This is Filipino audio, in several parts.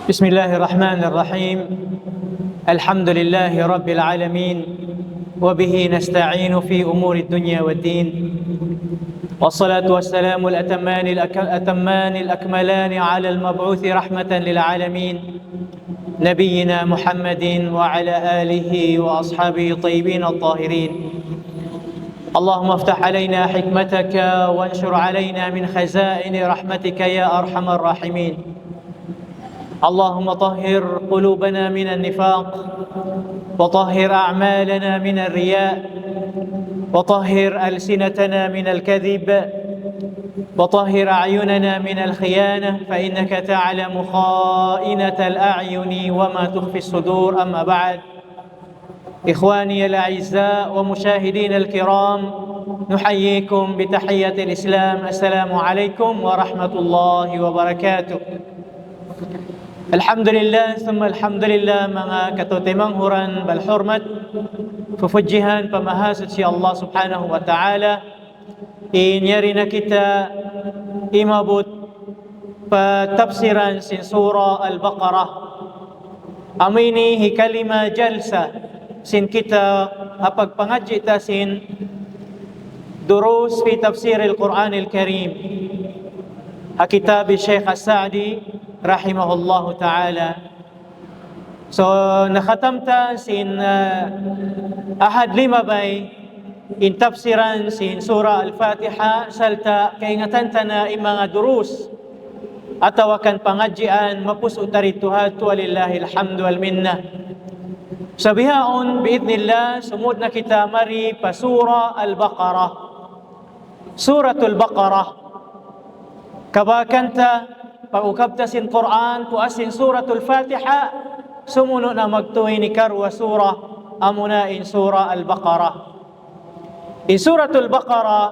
Bismillahirrahmanirrahim. Alhamdulillahi rabbil alamin. Wa bihi nasta'inu fi umuri dunya waddin. Wassalatu wassalamu al-atammani al-akmalani ala al-mab'uthi rahmatan lil alamin. Nabiyyina Muhammadin wa ala alihi wa ashabihi tayyibin at-tahirin. Allahumma aftah alayna hikmataka wa anshur alayna min khazaini rahmatika ya arhamar rahimin. اللهم طهر قلوبنا من النفاق وطهر أعمالنا من الرياء وطهر ألسنتنا من الكذب وطهر أعيننا من الخيانة فإنك تعلم خائنة الأعين وما تخفي الصدور. أما بعد، إخواني الأعزاء ومشاهدين الكرام، نحييكم بتحية الإسلام. السلام عليكم ورحمة الله وبركاته. Alhamdulillah, summa alhamdulillah, mga katutimanghuran balhurmat, fufujihan, pamahasad si Allah subhanahu wa ta'ala. Inyari na kita imabot patafsiran sin surah Al-Baqarah. Amini hikalima jalsa sin kita hapagpangadji ta sin durus fi tafsir al-Quran al-Karim. Kitab Syekh As-Sa'di rahimahullahu ta'ala. So nakatamta sin ahad lima bay in tafsiran sin surah Al-Fatiha salta kaingatan na mga durus atawakan pangadjian mapusutari tuhatu walillahi alhamdu wal minna. Sabihaon biidnillah sumud na kita mari pa surah Al-Baqarah. Suratul Baqarah kabakanta pag-ukabtasin Quran, tuasin suratul Fatiha, sumuno na magtuhi ni karwa surah, amunain surah Al-Baqarah. In suratul Baqarah,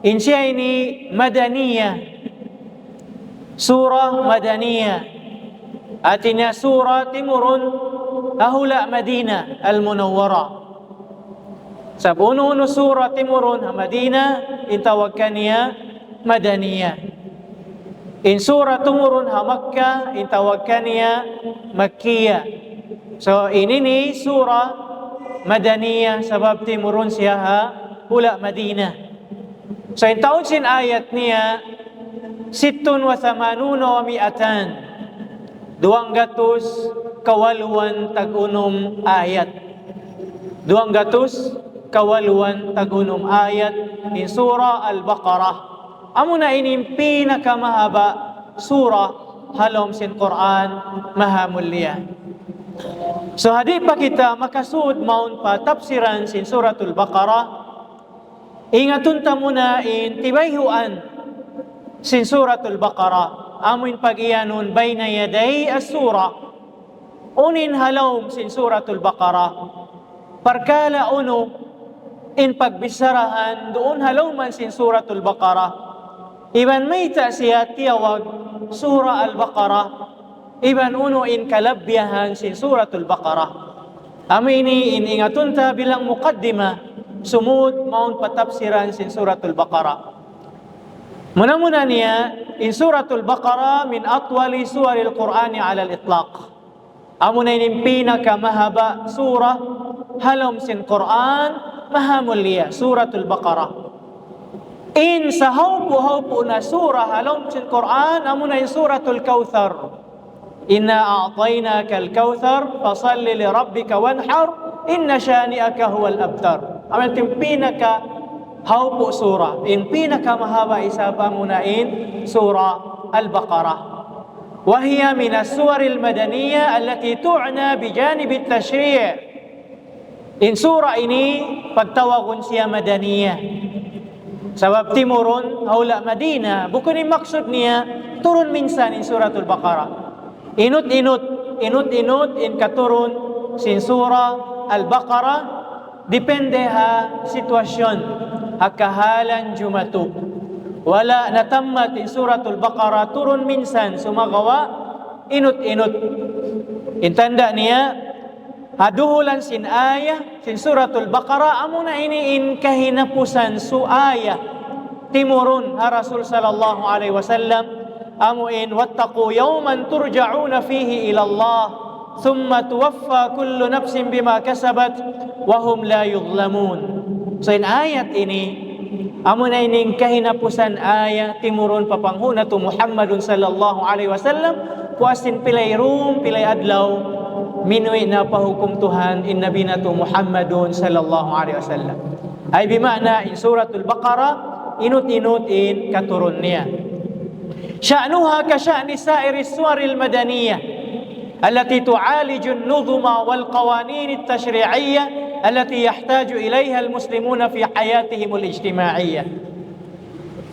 in siya ini madaniya, surah madaniya, at inya surah timurun, ahula Madina al-Munawwara. Sa uno-uno surah timurun, Madina, intawag kaniya madaniya. In surah tumurun ha Makkah, intawag kaniya Makkiyah. So ini surah madaniyah sabab timurun siya ha ula Madinah. So in taon sin ayat niya 86 wa mi'atan, 200 kawaluan tag-unom ayat. 200 kawaluan tag-unom ayat in surah Al-Baqarah. Amo na ini pinakamahaba surah halom sin Quran mahamulya. So hadi pa kita makasud maun pa tafsiran sin suratul Baqarah. Ingatun ta muna in tibayhuan sin suratul Baqarah. Amin pag-iyanon bayna yaday as-surah. Unin halom sin suratul Baqarah. Parkala uno in pagbisarahan doon haloman sin suratul Baqarah. Iban may siya tiyawag surah Al-Baqarah. Iban uno in kalabyahan sin suratul Baqarah. Amini in ingatunta bilang muqaddima sumud maun patafsiran sin suratul Baqarah. Muna niya in suratul Baqarah min atwali suwaril Qur'ani ala al-itlaq. Amuna in pinakamahaba surah halom sin Quran mahamulya suratul Baqarah. In sa hawpo na surah halom sin Quran amuna in suratul Kautsar. Inna a'tainaka al-Kautsar fasalli li rabbika wanhar inna shani'aka huwal abtar. Amin pinaka hawpo surah. In pinaka mahaba isa pa muna in surah Al-Baqarah. Wahiya min as-suwar al-madaniyah allati tu'na bijanib at-tashri'. In surah ini pagtawagon siya madaniyah. Sabab timurun haula Madina, bukan yung maksud niya turun minsan in suratul Baqarah. Inut in katurun sin surah Al-Baqarah, depende ha sitwasyon, hakahalan jumatu. Wala natammat in suratul Baqarah, turun minsan sumagawa, inut-inut. Intanda niya, haduhulan sin ayah, sin suratul Baqarah, amuna ini in kahinapusan su ayah, timurun ha Rasul sallallahu alaihi wasallam, amuin wattaqu yawman turja'una fihi ila Allah thumma tuwaffa kullu nafsin bima kasabat wa hum la yuzlamun. So in ayat ini amuna ining kahinapusan ayat timurun papanghuna tu Muhammadun sallallahu alaihi wasallam, puasin pilay room pilay adlaw minui na pahukum Tuhan in nabi na tu Muhammadun sallallahu alaihi wasallam. Ay bimakna in suratul Baqarah inut-inut in katurun niya. شأنها كشأن سائر السور المدنية التي تعالج النظم والقوانين التشريعية التي يحتاج إليها المسلمون في حياتهم الاجتماعية.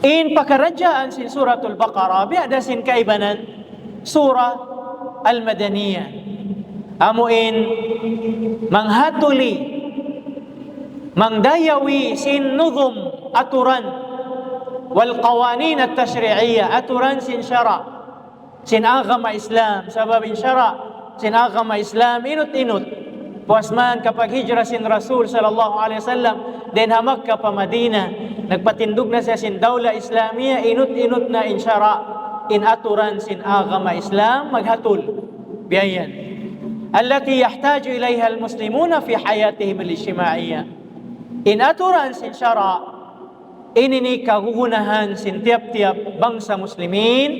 إن بكرجاء سن سورة البقرة بيأدا سن كيبنا سورة المدنية أمو إن منهتلي من دايوي سن نظم أتران والقوانين التشريعية أتران سن شرع سن أغم إسلام سبب شرع سن أغم إسلام inut-inut puasman kapag hijrah sin Rasul sallallahu alaihi wasallam din ha Makkah pa Madina, nagpatindog na siya sin dawla Islamiyya, inut-inut na in shara in aturan sin agama Islam maghatul biyan allati yahtaju ilayha almuslimuna fi hayatihim alijtimaiyya. In aturan sin shara ini ni kagugunahan sin tiap-tiap bangsa muslimin,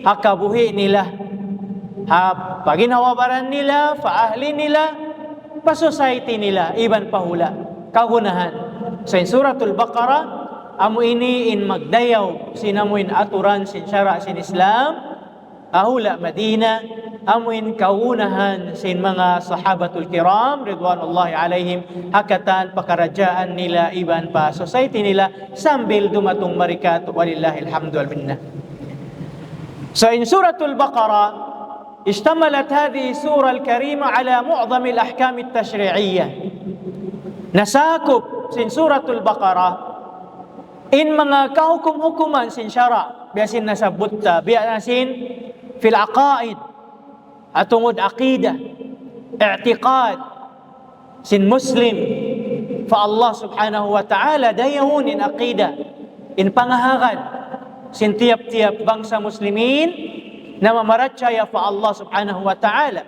hakabuhi nila, ha paginawabaran nila, faahli nila, pa society nila, iban pahula, kagunahan. So in suratul Baqarah, amu ini in magdayaw, sinamuin aturan sin syara sin Islam, ahula Madina, amuin kaunahan sin mga sahabatul kiram ridwanullahi alaihim, hakatan pakarajaan nila iban pa society nila sambil dumatong marikat walillahi alhamdu wal minna. So in suratul Baqarah اشتملت هذه السورة الكريمة على معظم الأحكام التشريعية. نساكب sin suratul Baqarah in mga kahukum-hukuman sin syara, biasin nasabutta, biasin fil aqaid, atungod aqidah, i'tiqad sin muslim fa Allah subhanahu wa ta'ala dayahun in aqidah, in pangahagad sin tiap-tiap bangsa muslimin na mamaratsaya fa Allah subhanahu wa ta'ala.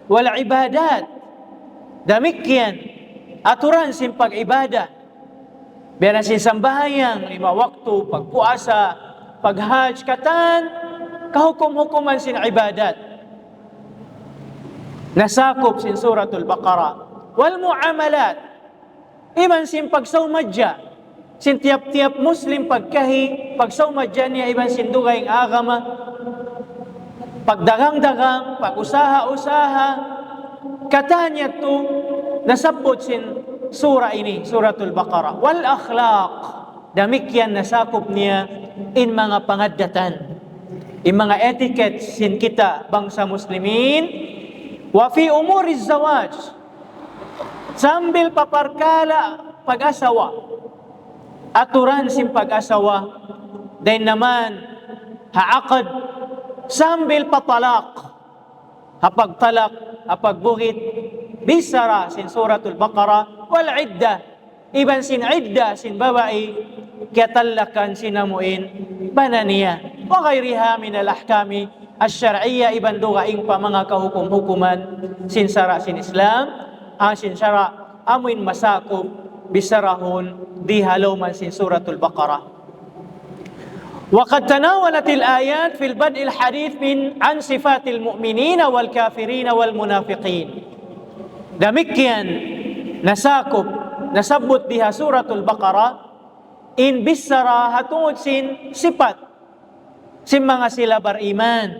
Wal ibadat, damikyan aturan sin pag-ibadah, biya sin sambahayang 5 waktu, pagpuasa, paghajj, katan kahukum-hukuman sin ibadat nasakop sin suratul Baqarah. Wal muamalat, iban sin pagsawmadya sin tiap-tiap muslim pagkahi, pagsawmadya niya iban sin dugayng agama, pagdagang-dagang, pag-usaha-usaha, katanya to nasabot sin sura ini, suratul Baqarah. Wal akhlaq, damikyan nasakop niya in mga pangaddatan, in mga etiquette sin kita bangsa muslimin. Wa fi umuri zawaj, sambil paparkala pag-asawa, aturan sin pag-asawa, din naman haaqad sambil patalak, hapagtalak, hapagbuhit, bisara sin suratul Baqarah. Wal iddah, iban sin iddah sin babae, katalakan sinamuin bananiya, wa ghairiha min al-ahkami asy-syar'iyyah, iban dugaing pa mga kahukum-hukuman sin sara sin Islam, ang sin sara amuin masakop bisarahun di halawman sin suratul Baqarah. وقد تناولت الآيات في البدء الحديث عن صفات المؤمنين والكافرين والمنافقين. Demikian nasakop, nasabot diha suratul Baqarah in bisara hatungod sin sifat sin mga sila bariman.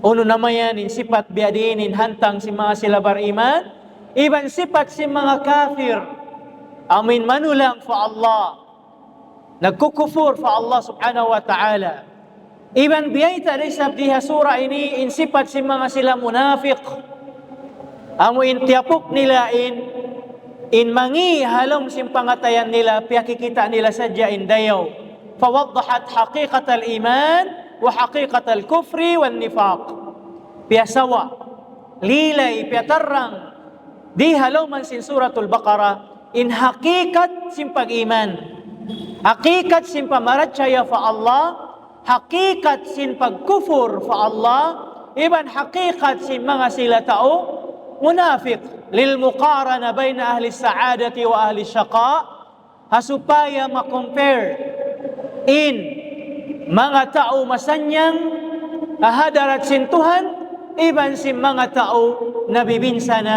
Uno naman yan in sifat biadin in hantang sin mga sila bariman, iban sifat sin mga kafir, amin manulang fa Allah, nagkukufur fa Allah subhanahu wa ta'ala. Iban biyay ta risab diha sura ini in sifat sin mga sila munafiq, Amo intiapok nila in mangi halom sin pangatayan nila piyakikita nila sadya indayaw. Fawaddahat haqiqat al-iman wa haqiqat al-kufri wan nifaq. Piyasawa, lilay, piyatarang, di haloman sin suratul Baqarah in hakikat sin pag-iman. Hakikat sin pamaratsaya fa Allah, hakikat sin pagkufur fa Allah, iban hakikat sin mga sila tao munafiq lil muqarana baina ahli sa'adati wa ahli syaqa, hasupaya ma-compare in mga tao masanyang ahadarat sin Tuhan iban sin mga tao nabibinsa na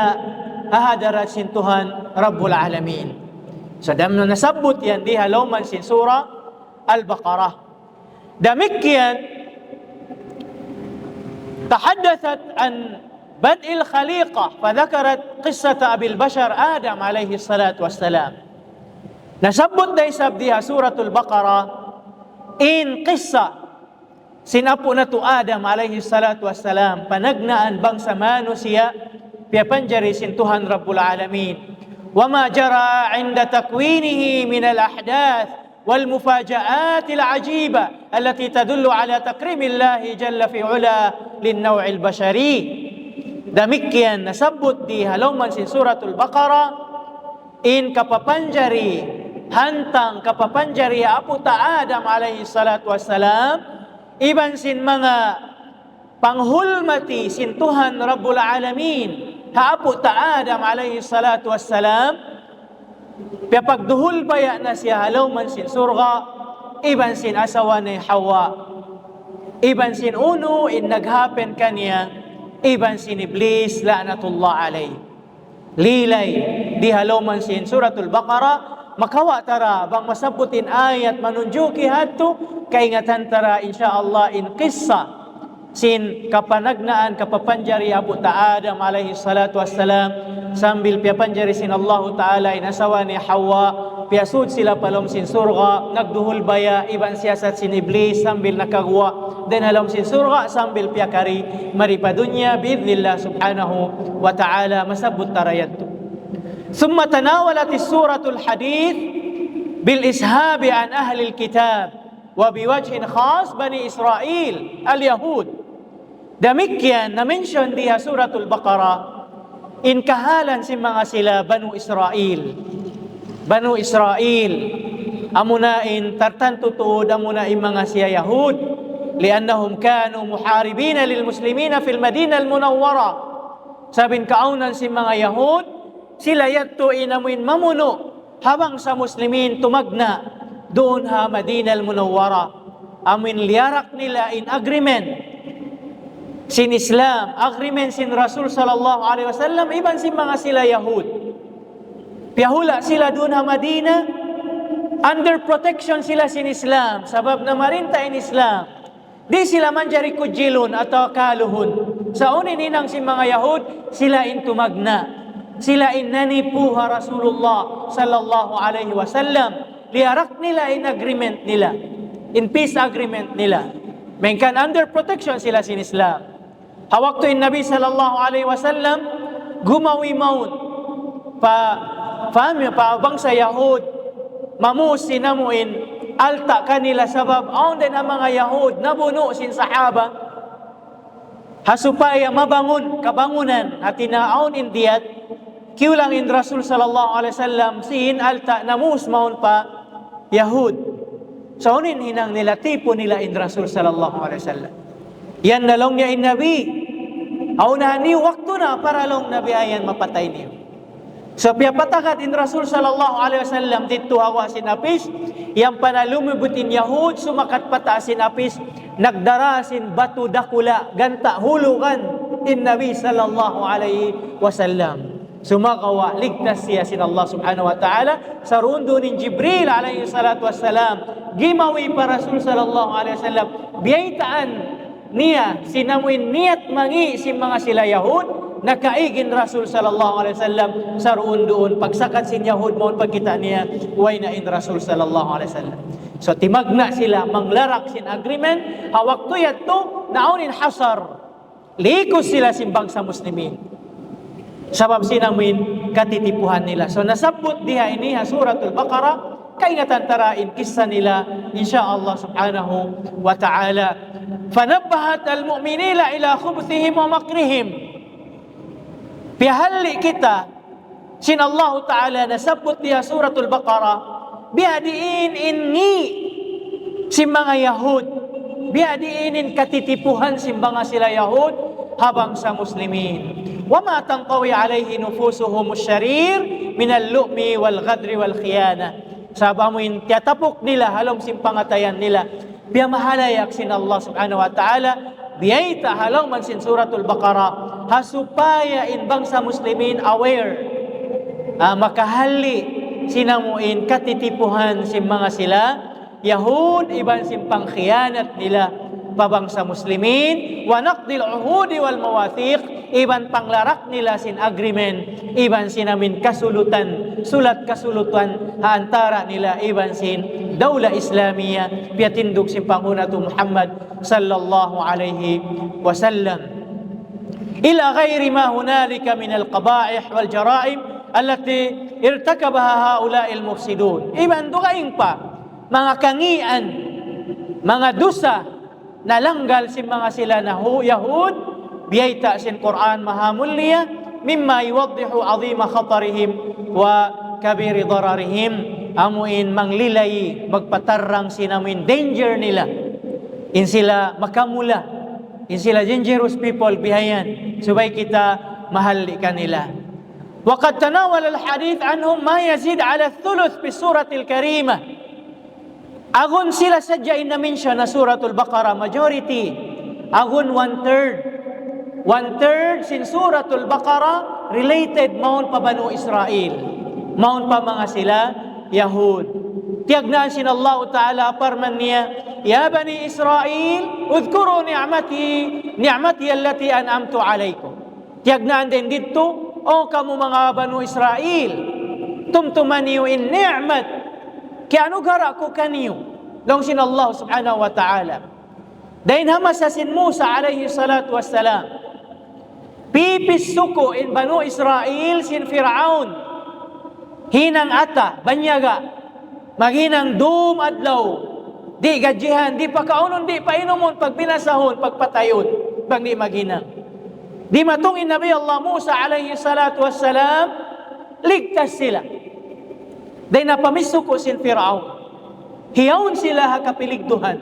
ahadarat sin Tuhan Rabbul Alamin. So dam na nasabot yan di haloman sin surah Al-Baqarah. Damikyan tahaddathat an بدء الخليقة فذكرت قصة أبي البشر آدم عليه الصلاة والسلام. Nasabot day sabdiha suratul Baqarah in qissa sinapo na to Adam alayhi salatu wassalam panagnaan bangsa manusia piapanjari sin Tuhan Rabbul Alamin wama jara inda takwinihi min al-ahdath wal mufaja'at al-ajiba allati tadullu ala takrimillah jalla fi ula lin naw'il bashari. Demikian nasabot di halaman sin suratul Baqarah in kapapanjari hantang kapapanjari apo ta Adam alaihi salatu wassalam iban sin mga panghulmati sin Tuhan Rabbul Alamin haapo ta Adam alaihi salatu wassalam pagduhul baya na siya halaman sin surga iban sin asawa ni Hawa iban sin uno in naghapen kaniya iban sin Iblis la'natullah alayh. Lilay di haloman sin suratul Baqarah makawa tara bang masabutin ayat manunjuki hadto kaingatan tara insyaallah in qissa sin kapanagnaan kapapanjari abu ta Adam alaihi salatu wassalam sambil piapanjari sin Allah taala inasawa ni Hawa piasud sila palom sin surga nagduhul baya iban siyasat sin Iblis sambil nakagwa dan halom sin surga sambil piakari maripa dunya biidznillah subhanahu wa ta'ala masabut tarayat. Thumma tanawalat suratul hadith bil ishabi an ahli alkitab wa biwajhin khas bani Israel al-Yahud. Demikian na-mention diha suratul Baqarah in kahalan si mga sila Banu Israel. Banu Israel amunain tartanto tuod amunain mga siya Yahud liannahum kanu muharibina lil muslimina fil Madinah al-Munawwara. Sabin kaunan si mga Yahud sila yadto inamuin mamuno habang sa muslimin tumagna doon ha Madinah al-Munawwara. Amin liyarak nila in agreement sin Islam, agreement sin Rasul sallallahu alaihi wasallam iban sin mga sila Yahud. Piyahula sila doon ha Madina, under protection sila sin Islam, sabab na marinta in Islam. Di sila manjari kujilon atau kaluhon. Sa unin inang sin mga Yahud, sila in tumagna. Sila in nanipuha Rasulullah sallallahu alaihi wasallam. Liarak nila in agreement nila. In peace agreement nila. Mengkan under protection sila sin Islam. Hawak to in Nabi sallallahu alaihi wasallam gumawi maun pa bangsa Yahud mamusi namuin alta kanila sabab aun din ang mga Yahud nabuno sin sahaba hasupaya mabangun kabangunan at tinaaon indiyat kiulang in Rasul sallallahu alaihi wasallam sin alta namus maun pa Yahud so unin hinang nila tipo nila in Rasul sallallahu alaihi wasallam yan nalong niya in Nabi aunahan ni waktu na para long Nabi ayan mapatay niyo. So piyapatakat in Rasul sallallahu alaihi wasallam dito hawa sinapis yang panalumubutin Yahud sumakat pata sinapis nagdarasin batu dakula ganta hulugan in Nabi sallallahu alaihi wasallam. Sumakawa ligtas siya sin Allah subhanahu wa ta'ala sa rundo ni Jibril alaihi salatu wassalam gimawi pa Rasul sallallahu alaihi wasallam biyaitaan niya sinamuin niyat mangi si mga sila Yahud nakaigin Rasul sallallahu alaihi wasallam sa ruon doon pagsakat sin Yahud mo pagkita niya way na in Rasul sallallahu alaihi wasallam. So timagna sila manglarak sin agreement hawak tuyat to naunin hasar likos sila sin bangsa muslimin Sabab sinamin katitipuhan nila. So nasabot diha iniha suratul Baqarah kaingatan tarain kisah nila insyaallah subhanahu wa ta'ala. Fanabbahat al-mu'minina ila khubthihim wa makrihim. Pihalli kita sin Allah ta'ala nasabot diha suratul Baqarah biadiin inni si mga Yahud, biadiinin katitipuhan si mga sila Yahud habang sa Muslimin. وَمَا تَنْقَوِي عَلَيْهِ نُفُوسُهُمُ الشَّرِيرِ مِنَ اللُّؤْمِ وَالْغَدْرِ وَالْخِيَانَةِ. Sabamuin tiatapok nila halom simpangatayan nila. Biya mahalayak sin Allah subhanahu wa ta'ala. Biyayta halom man sin suratul Baqarah. Hasupaya inbang sa Muslimin aware. Makahali sinamuin katitipuhan si mga sila Yahud iban simpang khiyanat nila babang sa Muslimin wa naqdil uhudi wal mawathiq iban panglarak nila sin agreement iban sinamin kasulutan sulat kasulutan antara nila iban sin daula Islamiyah piatindog sin pangunatu Muhammad sallallahu alaihi wasallam ila ghairi ma hunalika min al qaba'ih wal jara'im allati irtakabaha haula'i al mufsidun iban dugaing pa mga kangian mga dusa nalanggal si mga sila na Yahud biyayta sin Quran mahamulliya mimma yuwaddihu azima khatarihim wa kabiri dararihim amuin manglilay magpatarrang sinamin danger nila in sila makamula in sila dangerous people bihayan subay kita mahalli kanila. وقد تناول الحديث عنهم ما يزيد على الثلث بالسورة الكريمة. Agun sila sadya in-mention na suratul Baqarah majority. Agun one-third sin suratul Baqarah related maun pa Banu Israel. Maun pa mga sila Yahud. Tiyagnaan sin Allah Ta'ala parman niya, Ya Bani Israel, udhkuru ni'mati allati an'amtu alaykum. Tiyagnaan din dito, o kamu mga Banu Israel, tumtumaniyo in ni'mat kaya anugara ko kaniyo long sin Allah subhanahu wa ta'ala. Dahin hamasa sin Musa alayhi salatu wassalam. Pipissuko in Banu Israel sin Fir'aun. Hinang ata, banyaga. Maghinang dum adlaw. Di gajihan, di pakaunon, di painumon, pagbinasahon, pagpatayon. Bang di maghinang. Di matungin Nabi Allah Musa alayhi salatu wassalam, ligtas sila. Dahil napamisuko sin Fir'aun. Hiyawn sila hakapiligduhan.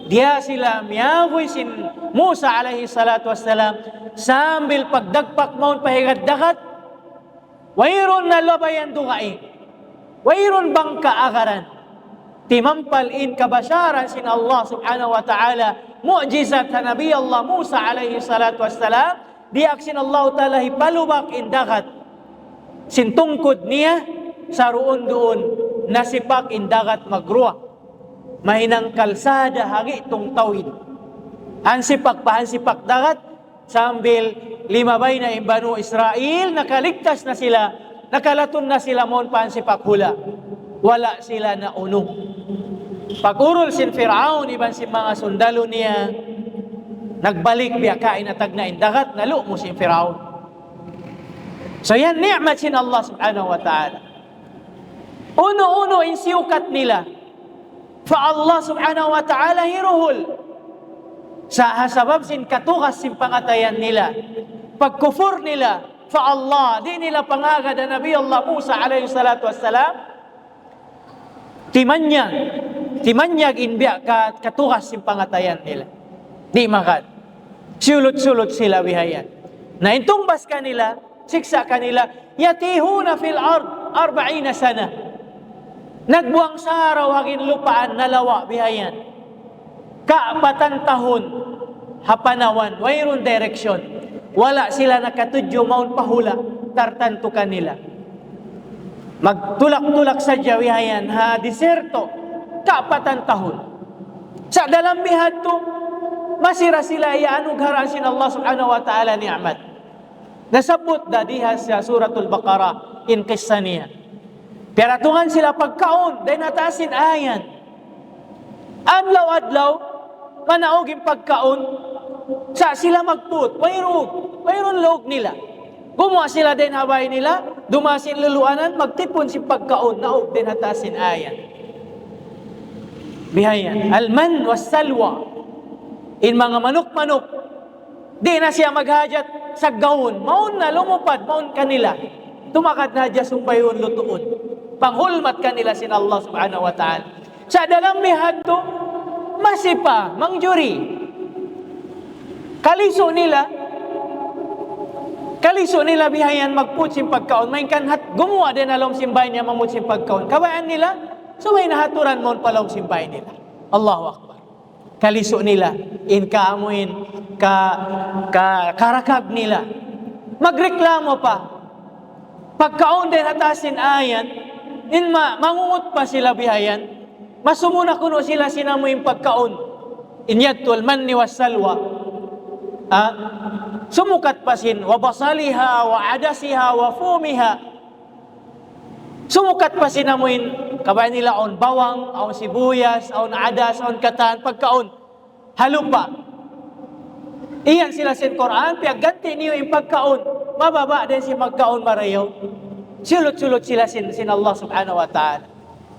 Diya sila miyagoy sin Musa alayhi salatu wassalam sambil pagdagpak maun pahigat-dagat. Wayron na labayan dugain. Wayron bang kaagaran. Timampal in kabasaran sin Allah subhanahu wa ta'ala. Mu'jizat na Nabi Allah Musa alayhi salatu wassalam. Diyak sin Allah ta'ala hipalubak in dagat. Sintungkod niya sa roon doon nasipak indagat magruwa mahinang kalsada hagi itong tawid hansipak dagat sambil limabay na Banu Israel nakaligtas na sila nakalaton na sila mon pansipak hula wala sila na uno pagurol sin Fir'aun iban si mga sundalo niya nagbalik biya kain atag na indagat nalo mo sin Fir'aun. So yan ni'mat sin Allah subhanahu wa ta'ala. Uno-uno insiukat nila. Fa Allah subhanahu wa ta'ala hiruhul. Sa hasabab sin katukas sin pangatayan nila. Pagkufur nila, fa Allah, di nila pangagad na Nabi Allah Musa alayhi salatu wassalam. Timanyag inbiya katukas sin pangatayan nila. Di makad. Sulot-sulot sila bihayan. Na intumbas kanila, siksa kanila, yatihuna fil ard 40 sana. Nagbuang sa araw hagin lupaan nalawa bihayan. Kaapatan tahon hapanawan, wayron direksyon. Wala sila nakatudyo maun pahula, tartanto kanila. Magtulak-tulak sa bihayan ha diserto, kaapatan tahon. Sa dalam bihad to, masira sila ianug harasin Allah subhanahu wa ta'ala ni'mat. Nasabot dadiha sa suratul Baqarah in qissa niya. Peratungan sila pagkaon, dahil natasin ayan. Adlaw-adlaw, manaoging pagkaon, sa sila magput, wayron log nila. Gumawa sila din habay nila, dumasin luluanan, magtipon si pagkaon, naog din hatasin ayan. Bihayan, alman was salwa. In mga manok-manok, di na siya maghajat sa gawon, maun na lumupad, maun kanila. Tumakad na dya sumpayon lutuon. Panghulmat kanila sin Allah subhanahu wa ta'ala. Sa dalam mihad to, masipa, mangjuri. Kaliso nila bihayan magputsim pagkaon. May kanhat, gumawa din along simbay niya mamutsim pagkaon. Kabayaan nila, so may nahaturan mo palong simbay nila. Allahu Akbar. Kaliso nila, in kaamuin, karakag nila. Magreklamo pa. Pagkaon din hatasin ayan, mangungot pa sila bihayan, masumuna kuno sila sinamuing pagkaon. Inyatul manni was salwa. Sumukat pasin wa basaliha wa adasiha wa fumiha. Sumukat pasin amuin kabay nila on bawang, on sibuyas, on adas, on katan pagkaon. Halupa. Iyan sila sin Quran, piaganti niyo yung pagkaon. Mababa din si magkaon marayaw. Sulot-sulot sila sin Allah subhanahu wa ta'ala.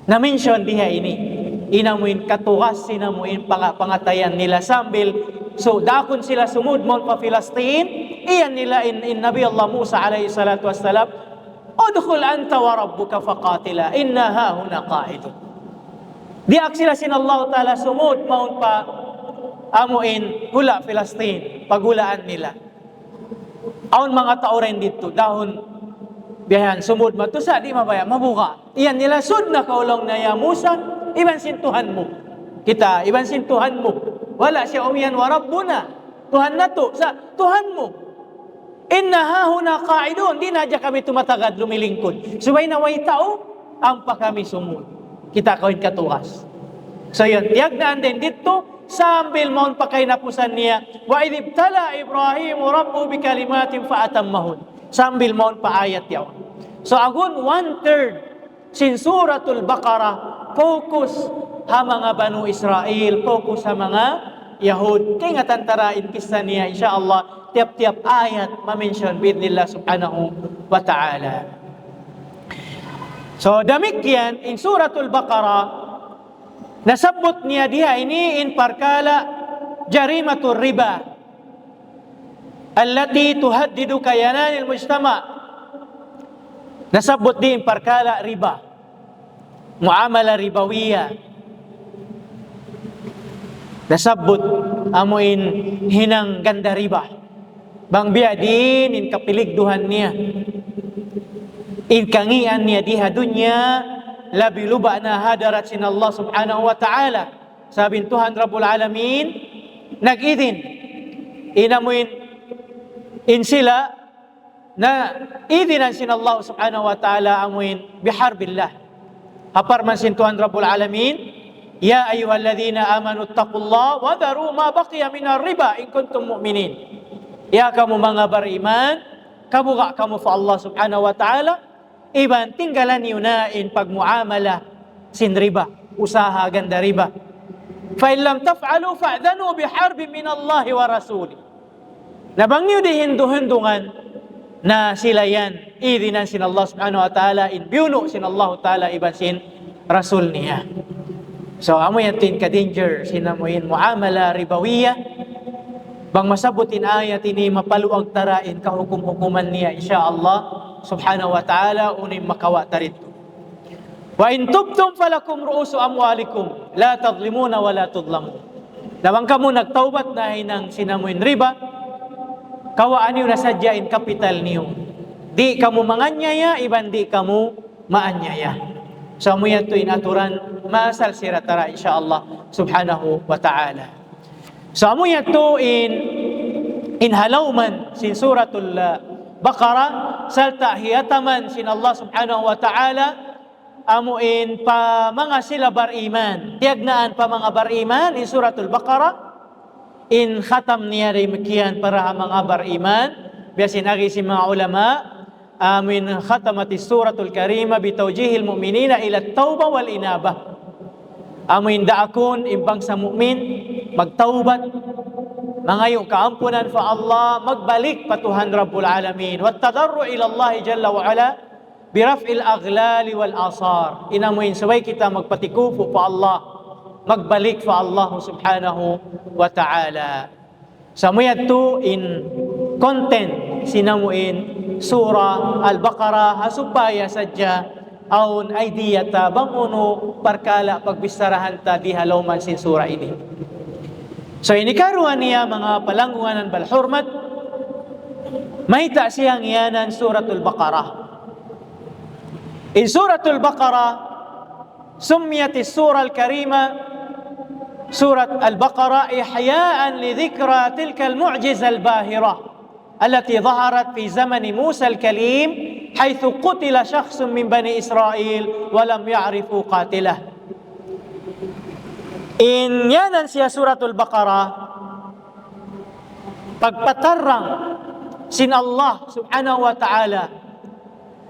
Na-mention diha ini. Inamuin katukas, sinamuin pangatayan nila sambil. So, dakon sila sumud mon pa Filistin. Iyan nila in Nabi Allah Musa alayhi salatu wassalam. Udkhul anta wa rabbuka faqatila. Inna hahuna qa'idun. Diak sila sin Allah ta'ala sumud mon pa amuin hula Filistin. Paghulaan nila. Aon mga tao rin dito, dahon biyahan, sumud matusa, di mabaya, mabuka. Iyan nila, sud na kaulong na ya Musa, iban sintuhan mo. Kita, iban sintuhan mo. Wala siya umiyan, warabbuna. Tuhan na to, sa Tuhan mo. Inna hahuna qa'idun, di na dya kami tumatagad, lumilingkod. Subay na way tao, ang pa kami sumud. Kita kawin katukas. So yun, tiyagnaan din dito, sambil maun pa kay napusan niya, wa idibtala Ibrahim rabbu bi kalimatin fa atammahun. Sambil maun pa ayat yaw. So agun 1/3 sin suratul Baqarah focus ha mga Banu Israel, focus sa mga Yahud. Kaya nga tantarain kisa niya insyaallah tiap-tiap ayat ma-mention biidnillah subhanahu wa ta'ala. So damikyan in suratul Baqarah nasabot niya diha ini in parkala jarimatul riba allati tuhaddidu kayananil mujtama. Nasabot din parkala riba, muamala ribawiyya. Nasabot amuin hinang ganda riba. Bang biya din in kapiligduhan niya, in kangian niya diha dunya labi luba na hadarat sin Allah subhanahu wa ta'ala. Sabing Tuhan Rabbul Alamin nag-idin inamuin in sila na idinan sin Allah subhanahu wa ta'ala amuin biharbillah. Hapar man sin Tuhan Rabbul Alamin, ya ayyuhalladhina amanu attaqullah wa daru ma baqiya minar riba in kuntum mu'minin. Ya kamu mga bariman, kabuka kamu fa Allah subhanahu wa ta'ala, iban tinggalan yunain pagmuamala sin riba, usaha ganda riba. Fa in lam taf'alu fa'dhanu biharbin min Allah wa rasuli. Nabangyo di hindu-hindungan na sila yan idinan sin Allah subhanahu wa ta'ala in biuno sin Allah ta'ala iban sin rasul niya. So amo yan tin ka-danger sinamuin muamala ribawiyya. Bang masabutin ayat ini mapaluag tarain kahukum-hukuman niya insyaallah subhanahu wa ta'ala unim makawa tarito. Wa in tubtum falakum ru'usu amwalikum la tadlimuna wa la tudlamun. Nabang kamo nagtaubat na hinang sinamuin riba, kawaan niyo nasadyain kapital niyo. Di kamu manganyaya, iban di kamu maanyaya. So mo yan to inaturan, maasal siratara insyaallah subhanahu wa ta'ala. So mo yan to in halawman sin suratul Baqarah, salta hiyataman sin Allah subhanahu wa ta'ala, amuin pa mga sila bariman. Tiyagnaan pa mga bariman in suratul Baqarah, in khatam niya rin para mga bariman. Biasin agi si mga ulama, amin khatamati suratul karima bitawjihil mu'minina ila tawba wal inabah. Amin daakon imbang sa mu'min, magtaubat, mangayo kaampunan fa Allah, magbalik patuhan Rabbul Alamin. Wat tadarru ila Allah jalla wa ala biraf'il aghlali wal asar. Inamuin sabay kita magpatikupo pa Allah, magbalik fa Allah subhanahu wa ta'ala. Samuyad to in content sinamuin surah Al-Baqarah hasupaya sadya aun idea ta banguno parkala pagbisarahan ta di halawman sin surah ini. So ini karuan niya mga palangguanan balhurmat, may ta siyang yanan suratul Baqarah. In suratul Baqarah sumiyat as-surah al-karima surat Al-Baqarah ihya'an li dhikra tilka al-mu'jiza al-bahira التي ظهرت في زمن موسى الكليم حيث قتل شخص من بني إسرائيل ولم يعرفوا قاتله. In yanan siya suratul Baqarah, pagpatarang sin Allah subhanahu wa ta'ala,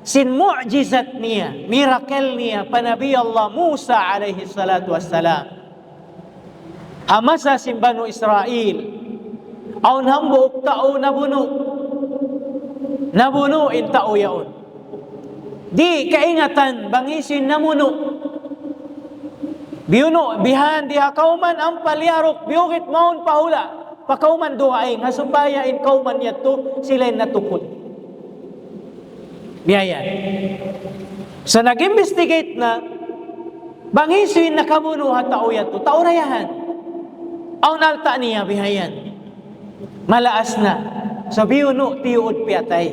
sin mu'jizat niya, miracle niya, panabi Allah Musa alaihi salatu wassalam. Hamasa sin Banu Israel, aun hambuok tao nabuno in tao yaon. Di kaingatan bangisin namuno. Biyuno bihan diha kauman ang palyarok biukit maun pahula. Pakauman duhaing hasupaya in kauman yato sila natukod. Biyaya. So nag-investigate na bangisin na kamuno ha tao yato. Tao rayahan. Aun alta niya bihayan. Malaas na. So biyuno tiyuod piatay.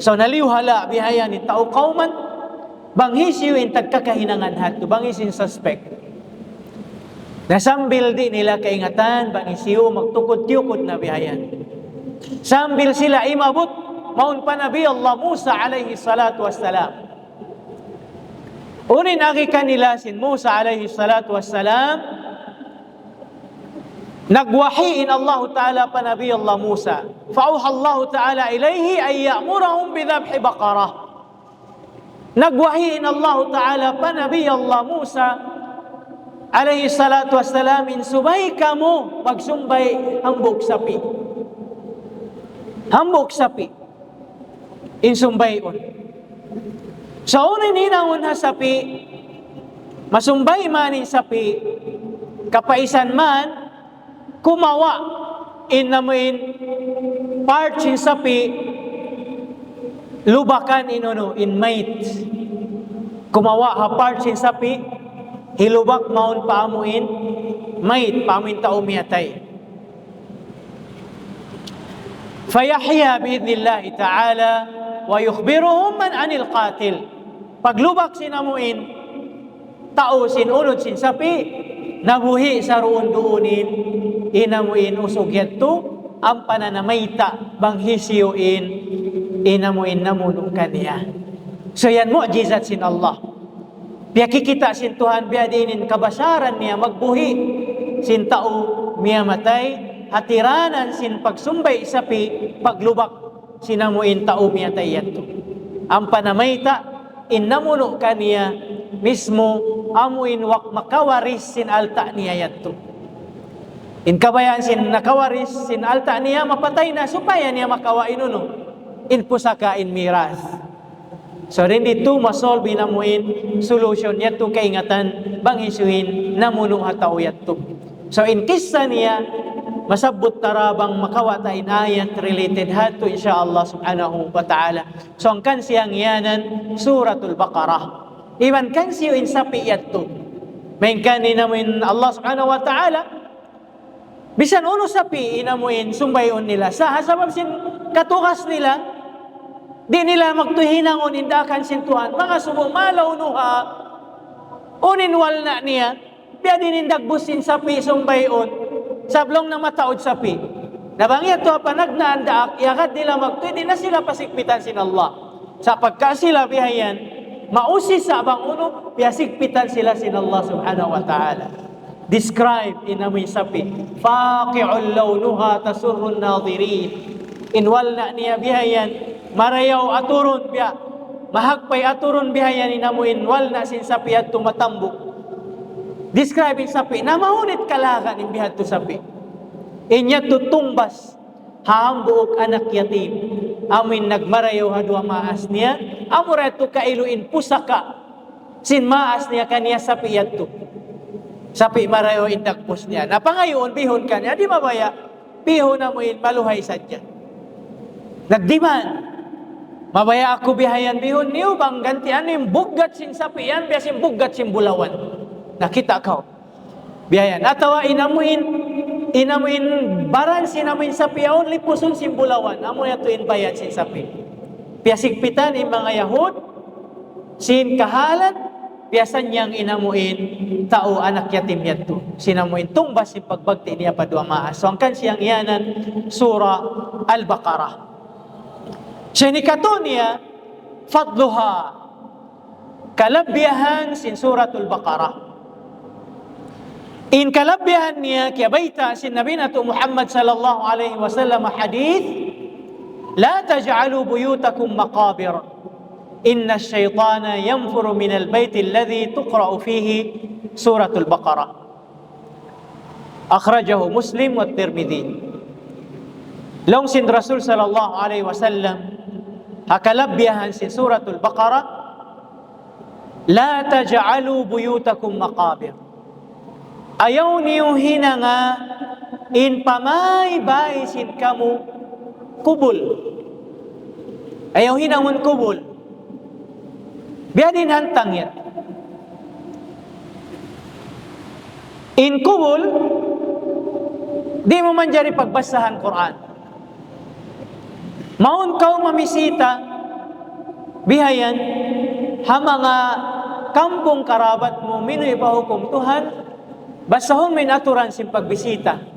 So naliwhala bihayan ni tao kauman banghisyo in tagkakahinangan hato bangisin suspect. Nasambil di nila kaingatan banghisyo magtukod-tukod na bihayan. Sambil sila imabot maun pa Nabi Allah Musa alaihi salatu wassalam. Unin agi kanila sin Musa alaihi salatu wassalam, nagwahiin Allah Ta'ala pa Nabi Allah Musa. Fa'uha Allah Ta'ala ilayhi ay ya'murahum bidhabhi baqarah. Nagwahiin Allah Ta'ala pa Nabi Allah Musa alayhi salatu wassalamin, subay kamo magsumbay hambog sapi. Hambog sapi. Insumbay on. Sa unin hinangon ha sapi, masumbay manin sapi, kapaisan man, kumawa inamuin parts in sapi lubakan in mate. Kumawa ha parts in sapi hilubak maun paamuin mate paamuin tao miyatay. Fayahya biidhnillahi ta'ala wa yukhbiruhum man anil qatil. Paglubak sinamuin tao sinunod sin sapi nabuhi sa roon doonin inamuin usog yato ang pananamayta banghisiyuin inamuin namuno kaniya. So yan mu'jizat sin Allah. Biya kikita sin Tuhan biya dinin kabasaran niya magbuhi sin tao miya matay hatiranan sin pagsumbay sapi paglubak sinamuin tao miya tay yato. Ang panamayta inamuno kaniya mismo amuin wak makawaris sin alta niya yato. In kabayan sin nakawaris sin alta niya mapatay na supaya niya makawa inuno in pusaka in miras. So rin dito masolve namuin solution yato kaingatan bangisuin namuno hataw yato. So in kisa niya masabot tarabang makawata in ayat related hato insyaallah subhanahu wa ta'ala. So ang kansiyang yanan suratul Baqarah. Iwan kansiyo in sapi yato. Main kanina mo in Allah subhanahu wa ta'ala bisan uno sapi inamuin sumbayon nila sa hasabab sin katukas nila di nila magtuhinangon indakan sin Tuhan mga sumumalaw nuha unin wal na niya biya dinindagbus sin sapi sumbayon sablong na mataod sapi nabangya to panagnaandaak yakat nila magtuhi di na sila pasikpitan sin Allah sa pagka sila bihayan mausi sa abang uno biya sikpitan sila sin Allah subhanahu wa ta'ala. Describe inamoy sapi faqi'ul lawnuha tasurrun nadhirin inwal na niya bihayan marayaw aturun biya mahagpay aturun bihayan inamoy inwal na sin sapi at tumatambok. Describe in sapi na mahunit kalagan in bihat to sapi Inya tutumbas hambuok anak yatim. Amin nagmarayo hadwa maas niya. Amureto kailuin pusaka. Sin maas niya kanya sapi yato. Sapi marayo indagpus niya. Napangayon, bihon kanya. Di mabaya. Bihon na mo maluhay sadya. Nagdiman. Mabaya ako bihayan bihon niyo. Bang gantian yung bugat sin sapi yan. Biasin bugat sin bulawan. Nakita ka. Bihayan. Atawa inamuin baran sinamuin sapi yaon. Lipusun sin bulawan. Amo yato bayan sin sapi. Piasigpitan yung mga Yahud. Sin kahalat. Biasan niyang inamuin tao anak yatim yato. Sinamuin tumbas yung pagbagti niya pa dua maas. So angkan siyang iyanan surah Al-Baqarah. Sinikato niya fadluha kalabyahan sin suratul Baqarah. In kalabyahan niya kaya baita sin Nabi nato Muhammad sallallahu alaihi wasallam hadith la taj'alu buyutakum maqabir Inna syaitana yanfuru minal baiti alladhi tuqra'u fihi suratul Baqarah. Akhrajahu Muslim wa Tirmidhi. Long sin Rasul sallallahu alaihi wasallam hakalabyahan sin suratul Baqarah la taj'alu buyutakum maqabir. Ayaw niyo hinanga in pamay sin kamu kubul. Ayaw hinangon kubul. Biadin hantang yan. In kubul, di mo man jari pagbasahan Quran. Maun kau mamisita, bihayan, ha mga kampong karabat mo, minoy pahukom Tuhan, basahon may naturan sin pagbisita.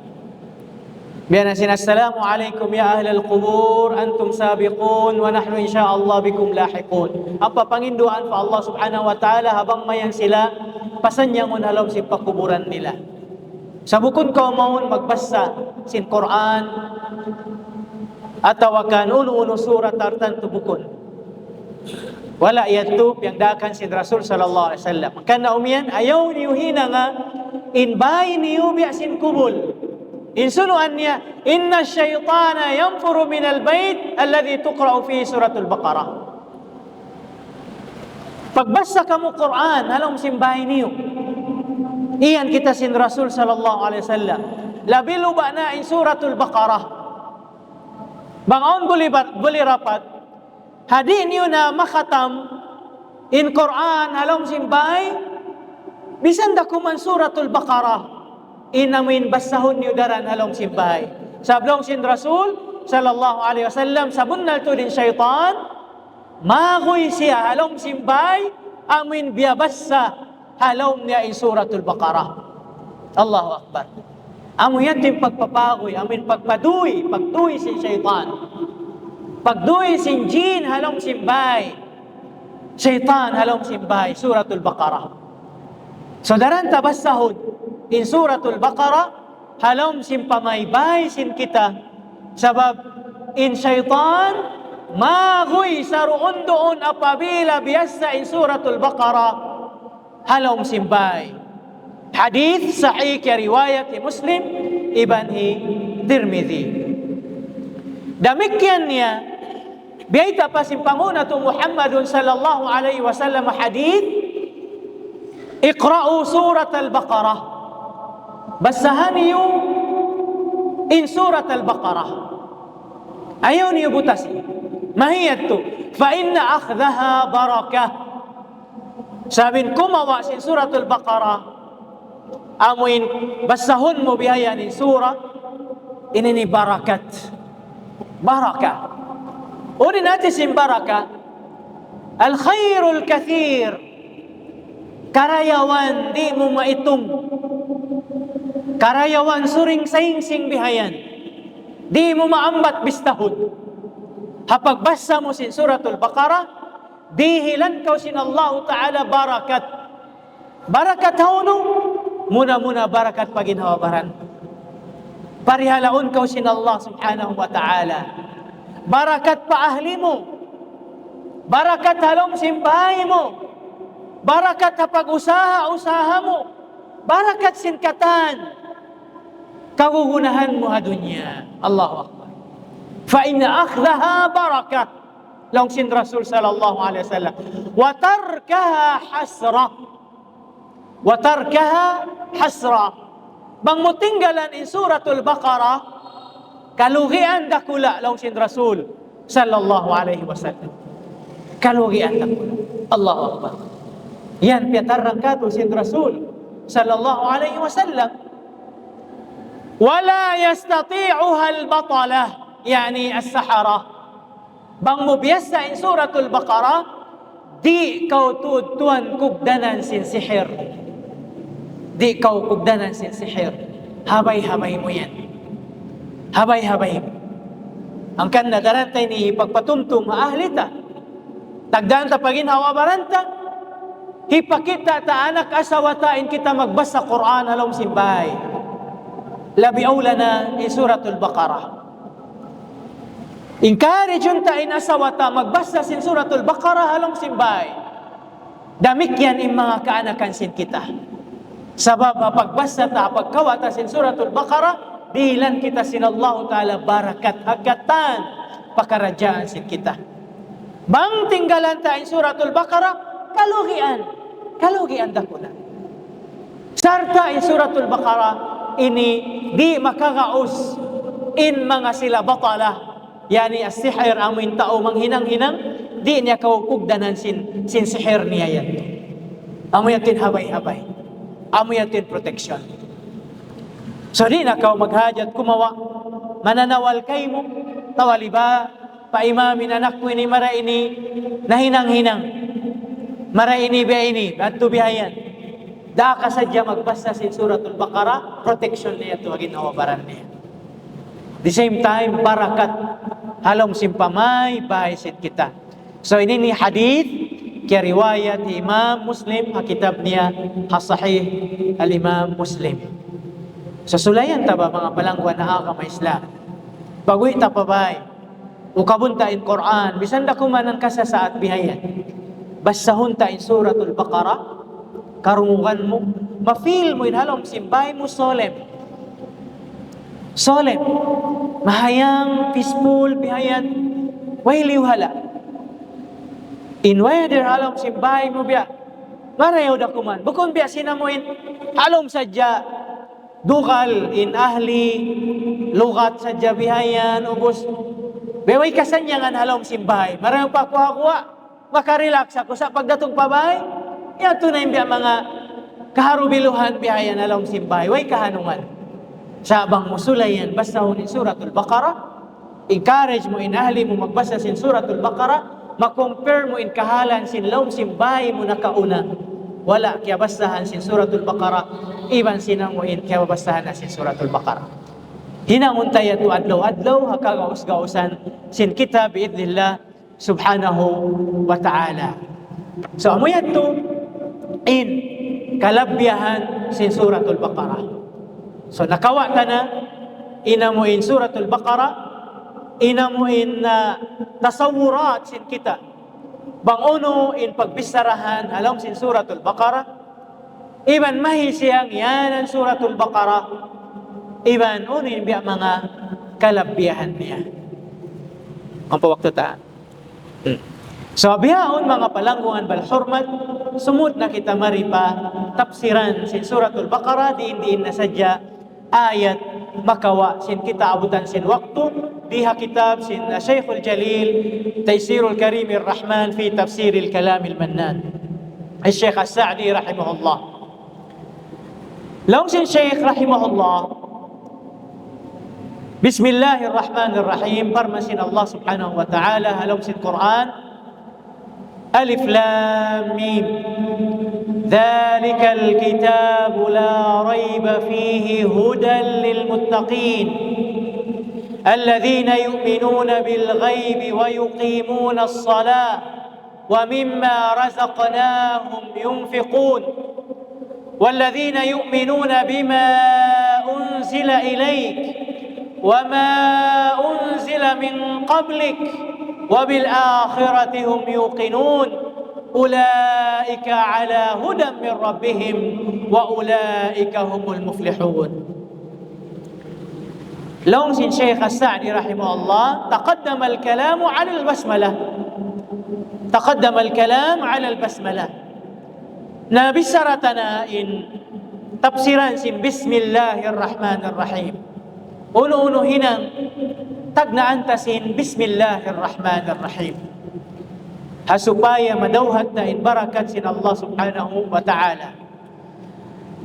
Biyan na assalamu alaikum ya ahlal qubur antum sabiqun wa nahnu insyaallah bikum lahiqun. Ang papanginduan pa Allah subhanahu wa ta'ala habang mayan sila pasanyangon halom si pakuburan nila. Sa bukod ka maun magbasa sin Quran atawakan uno surat tartan tubukon. Wala yatub yang dakan sin Rasul sallallahu alaihi wasallam. Kana umiyan ayaw niyuhina nga inbay niyo biya sin kubul. Insunuan niya, inna syaitana yanfuru minal bait alladhi tuqra'u fihi suratul Baqarah. Pagbasa ka mo Quran, halong simbahin niyo. Iyan kita sin Rasul sallallahu alaihi wasallam. Labilu ba na in suratul Baqarah. Bangaon buli rapat, hadi niyo na makatam in Quran, halong simbahin, bisan dakuman suratul Baqarah. Inamin basahon niyo daran halong simbahay. Sablong sin Rasul sallallahu alaihi wasallam sabunnal to din syaitan magoy siya halong simbahay amin biyabassa halong niya in suratul Baqarah. Allahu Akbar. Amo yan din pagpapagoy, amin pagduy sin syaitan. Pagduy sin jin halong simbahay. Syaitan halong simbahay suratul Baqarah. So daran tabasahod in suratul Baqarah halom sin pamaybay sin kita sabab in syaitan magoy saruon doon apabila biasa in suratul Baqarah halom simbay. Hadith sahih kaya riwayat ni Muslim ibn Tirmidhi. Demikian niya biyaita pa sin panguna tu Muhammadun sallallahu alaihi wasallam hadith iqra'u surat al-Baqarah. Basahan niyo in surat al-Baqarah. Ayaw niyo butasi. Mahiyat to. Fa inna akhdaha barakah. Sabin kumawa sin surat al-Baqarah. Amuin basahon mo bihayan in surah. Ini ni barakat. Barakah. Uri natin sin barakah. Al-khairul kathir. Karayawan di mo maitung. Karayawan suring saing-sing bihayan. Di mo maambat bistahod. Hapag basa mo sin suratul Baqarah, dihilan kau sin Allah Ta'ala barakat. Barakat hauno, muna-muna barakat paginhawabaran. Parihalaon kau sin Allah Subhanahu wa Ta'ala. Barakat pa ahli mo. Barakat halom simbahay mo. Barakat hapag usaha mo. Barakat sin katan. kagugunahan mo ha dunya. Allahu Akbar. Fa inna akhdaha barakah. Langsung Rasul sallallahu alaihi wasallam. Wa tarkaha hasra. Wa tarkaha hasra. Bang mutinggalan in suratul Baqarah, kalugian dakula langsung Rasul sallallahu alaihi wasallam. Kalugian dakula. Allahu Akbar. Yan piatarang kato sin Rasul sallallahu alaihi wasallam. Wala yastati'uha al-batalah, yani as-sahara. Bang mubiasa in suratul Baqarah, di kau tuan kugdanan sin sihir. Di kau kugdanan sin sihir. Habay-habay mo yan. Habay-habay mo. Ang kan nadarantay ni pagpatumtum maahlita. Tagdaan ta paginhawa baranta. Hipakita ta anak asawatain kita magbasa Quran halong simbay. Labi aulana in suratul Baqarah. Encourage unta in asawata magbasa sin suratul Baqarah halong simbay. Damikyan in mga kaanakan sin kita. Sabab pagbasa ta pagkawata sin suratul Baqarah, dilan kita sin Allah Ta'ala barakat agatan pakarajaan sin kita. Bang tinggalan ta in suratul Baqarah, kalugian dakuna. Sarta in suratul Baqarah ini di makagaus in mga sila batalah. Yani as-sihir amuin tao manghinang-hinang, di niya kawukugdanan sin sihir niya yan. Amuyatin habay-habay. Amuyatin protection. So di na kaw maghajat kumawa, mananawal kay mo, tawaliba, paimamin anak ko ini maraini, nahinang-hinang. Maraini biyaini, adto bihayan. Da ka sadya magbasa sin suratul Baqarah, protection niya ito, agin awabaran niya. The same time, barakat halong simpamay bahisin kita. So ini ni hadith kaya riwayat Imam Muslim, kitab niya As-Sahih al-Imam Muslim. So sulayan ta ba mga palangguan na agama Islam? Bagoy ta pabay, ukabunta in Quran, bisan da kumanan kasa sa at bihayan. Basahon ta in suratul Baqarah, karungan mo, ma-feel mo in halong simbay mo solemn. Solemn, mahayang, peaceful, bihayan, way liwhala. In weather, halom simbay mo biya, marayaw da kuman. Bukon biya sinamuin, halom sadya, dukal, in ahli, lugat sadya bihayan, ubos. Beway kasanyangan halom simbay, marayaw pa kuha-kuha, makarelax ako sa pagdatong pabay. Yan tunay biya mga kaharubiluhan bihayan halom simbay, way kahanungan. Sabang musulayan basta in suratul Baqarah, encourage mo in ahli mo magbasa sin suratul Baqarah, ma-compare mo in kahalan sin lawm simbay mo nakauna. Wala kaya basahan sin suratul Baqarah, iban sinang mo in kaya basahan na sin suratul Baqarah. Hinanguntay ato adlaw-adlaw hakagaus-gausan sin kita biidnillah subhanahu wa ta'ala. So amo yato in kalabyahan sin suratul Baqarah. So nakawa ka na, inamuin suratul Baqarah, inamuin na tasawurat sin kita. Banguno in pagbisarahan, alam sin suratul Baqarah, iban mahi siyang yanan suratul Baqarah, iban unin biya mga kalabyahan niya. Ang pawakto ta. So biyaon mga palangguan balhurmat, sumut na kita maripa tafsiran sin suratul Baqarah, diin na sadya ayat makawa sin kita abutan sin waktu diha kitab sin Shaykhul Jalil Taysirul Karimir Rahman fi Tafsiril Kalamil Mannan Syekh As-Sa'di rahimahullah. Laung sin Syekh rahimahullah, Bismillahirrahmanirrahim, parmasin Allah subhanahu wa ta'ala halong sin Quran, Alif Lam Mim, ذلك الكتاب لا ريب فيه هدى للمتقين الذين يؤمنون بالغيب ويقيمون الصلاة ومما رزقناهم ينفقون والذين يؤمنون بما أنزل إليك وما أنزل من قبلك وبالآخرة هم يوقنون أولئك على هدى من ربهم وأولئك هم المفلحون. لون سين شيخ السعدي رحمه الله تقدم الكلام على البسملة، تقدم الكلام على البسملة. نبي سرتنا إن تفسيران سين بسم الله الرحمن الرحيم. أنو هنا تقنا أنت سين بسم الله الرحمن الرحيم. Supaya madauhat na in barakat sin Allah subhanahu wa ta'ala.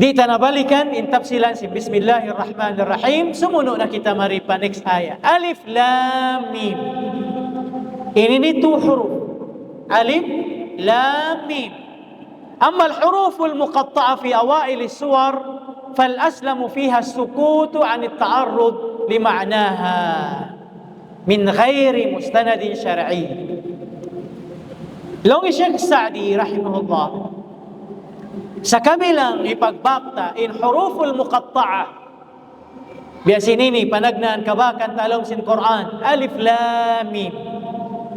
Di tanabalikan in tafsilan si Bismillahirrahmanirrahim. Sumuno na kita maripa next ayah. Alif Lam Mim. Ini ni 2 huruf. Alif Lam Mim. Amma al-huruf al-muqatta'a fi awail as-suwar fal-aslamu fiha as-sukut 'an at-ta'arrud li ma'naha min ghairi mustanadin syar'i. Long Sheikh Sa'di rahimahullah sa kabilang ipagbakta in huruful muqatta'a biasin ini panagnaan kabakan talong sin Quran alif lam mim